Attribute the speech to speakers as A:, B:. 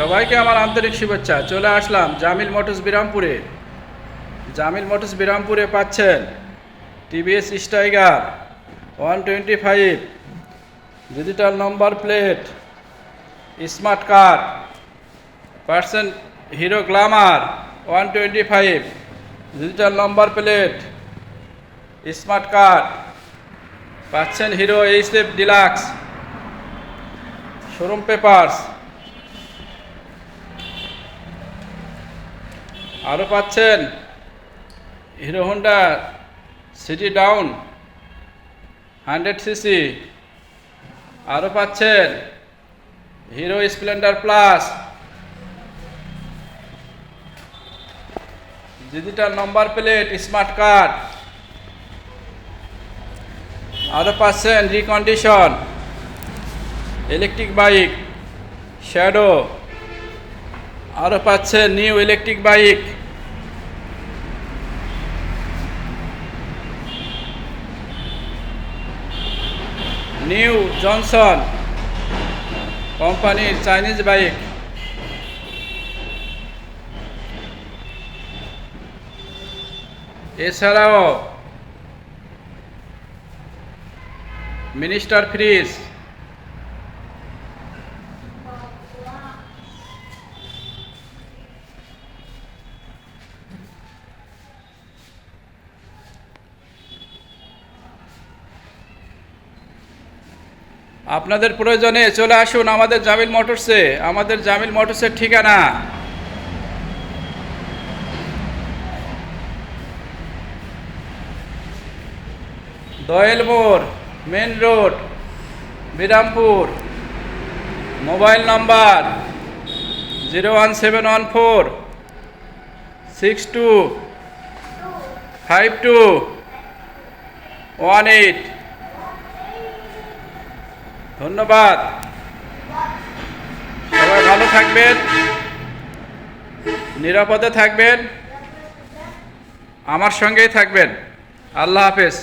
A: সবাইকে আমার আন্তরিক শুভেচ্ছা। চলে আসলাম জামিল মোটরস বিরামপুরে। জামিল মোটরস বিরামপুরে পাচ্ছেন TVS Stryker 125, digital number plate, smart card, পাচ্ছেন Hero Glamour 125, digital number plate, smart card, পাচ্ছেন Hero HF Deluxe, showroom papers, আরও পাচ্ছেন Hero Honda CD Dawn 100cc, আরও পাচ্ছেন Hero Splendor plus, digital number plate, smart card, আরও পাচ্ছেন recondition electric bike shadow, আরও পাচ্ছেন new electric bike, new Johnson কোম্পানির চাইনিজ বাইক, এছাড়াও মিনিস্টার ফ্রিজ, আপনাদের প্রয়োজনে চলে আসুন আমাদের জামিল মোটরসে। আমাদের জামিল মোটরসের ঠিকানা Doyel Mor, main road, Birampur. Mobile number 01714625218। ধন্যবাদ। সবাই ভালো থাকবেন, নিরাপদে থাকবেন, আমার সঙ্গেই থাকবেন। আল্লাহ হাফেজ।